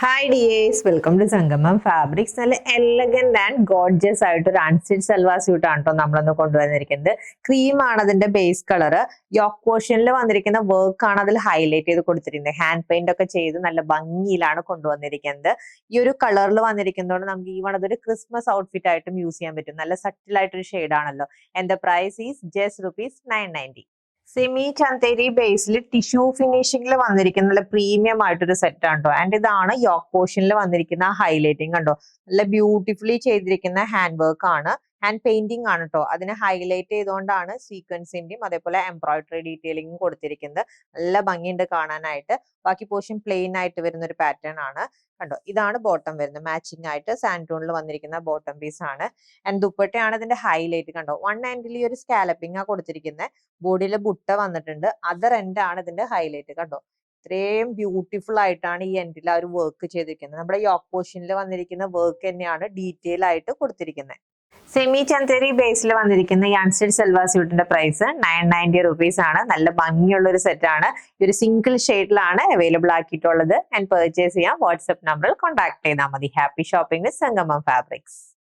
Hi dears, welcome to സംഗമം fabrics. നല്ല elegant and gorgeous ആയിട്ട് ഒരു അൺസ്റ്റിച്ച് സൽവാർ സ്യൂട്ട് ആണ് കേട്ടോ നമ്മളൊന്ന് കൊണ്ടുവന്നിരിക്കുന്നത്. ക്രീം ആണ് അതിന്റെ ബേസ് കളർ. യോക്ക് പോർഷനിൽ വന്നിരിക്കുന്ന വർക്ക് ആണ് അതിൽ ഹൈലൈറ്റ് ചെയ്ത് കൊടുത്തിരിക്കുന്നത്. ഹാൻഡ് പെയിന്റ് ഒക്കെ ചെയ്ത് നല്ല ഭംഗിയിലാണ് കൊണ്ടുവന്നിരിക്കുന്നത്. ഈ ഒരു കളറിൽ വന്നിരിക്കുന്നതുകൊണ്ട് നമുക്ക് ഈവൺ അതൊരു ക്രിസ്മസ് ഔട്ട്ഫിറ്റ് ആയിട്ടും യൂസ് ചെയ്യാൻ പറ്റും. നല്ല സട്ടിൽ ആയിട്ടൊരു ഷെയ്ഡ് ആണല്ലോ. And the price is just ₹990. Semi Chanderi ബേസിൽ ടിഷ്യൂ ഫിനിഷിംഗിൽ വന്നിരിക്കുന്ന നല്ല പ്രീമിയം ആയിട്ടൊരു സെറ്റ് ആണ് കേട്ടോ. ആൻഡ് ഇതാണ് യോക്ക് പോർഷനിൽ വന്നിരിക്കുന്ന ഹൈലൈറ്റിംഗ് കണ്ടോ. നല്ല ബ്യൂട്ടിഫുള്ളി ചെയ്തിരിക്കുന്ന ഹാൻഡ് വർക്ക് ആണ്. ഹാൻഡ് പെയിന്റിംഗ് ആണ് കേട്ടോ. അതിനെ ഹൈലൈറ്റ് ചെയ്തുകൊണ്ടാണ് സീക്വൻസിന്റെയും അതേപോലെ എംബ്രോയിഡറി ഡീറ്റെയിലിംഗും കൊടുത്തിരിക്കുന്നത്. നല്ല ഭംഗിയുണ്ട് കാണാനായിട്ട്. ബാക്കി പോർഷൻ പ്ലെയിൻ ആയിട്ട് വരുന്ന ഒരു പാറ്റേൺ ആണ് കണ്ടോ. ഇതാണ് ബോട്ടം വരുന്നത്. മാച്ചിങ് ആയിട്ട് സാൻഡൂണിൽ വന്നിരിക്കുന്ന ബോട്ടം പീസ് ആണ്. ആൻഡ് ദുപ്പട്ടയാണ് ഇതിന്റെ ഹൈലൈറ്റ് കണ്ടോ. വൺ എൻഡിൽ ഈ ഒരു സ്കാലപ്പിംഗ് ആ കൊടുത്തിരിക്കുന്നത്. ബോഡിയിൽ ബുട്ട വന്നിട്ടുണ്ട്. അതർ എൻഡ് ആണ് ഇതിന്റെ ഹൈലൈറ്റ് കണ്ടോ. ഇത്രയും ബ്യൂട്ടിഫുൾ ആയിട്ടാണ് ഈ എൻഡിൽ ആ ഒരു വർക്ക് ചെയ്തിരിക്കുന്നത്. നമ്മുടെ യോക്ക് പോർഷനിൽ വന്നിരിക്കുന്ന വർക്ക് തന്നെയാണ് ഡീറ്റെയിൽ ആയിട്ട് കൊടുത്തിരിക്കുന്നത്. സെമി ചന്തേരി ബേസിൽ വന്നിരിക്കുന്ന ഈ അൺസ്റ്റിച്ച് സൽവാർ സ്യൂട്ടിന്റെ പ്രൈസ് ₹990 ആണ്. നല്ല ഭംഗിയുള്ള ഒരു സെറ്റ് ആണ്. ഈ ഒരു സിംഗിൾ ഷെയ്ഡിലാണ് അവൈലബിൾ ആക്കിയിട്ടുള്ളത്. ആൻഡ് പർച്ചേസ് ചെയ്യാൻ വാട്സ്ആപ്പ് നമ്പറിൽ കോൺടാക്ട് ചെയ്താൽ മതി. ഹാപ്പി ഷോപ്പിംഗ് വിത്ത് സംഗമം ഫാബ്രിക്സ്.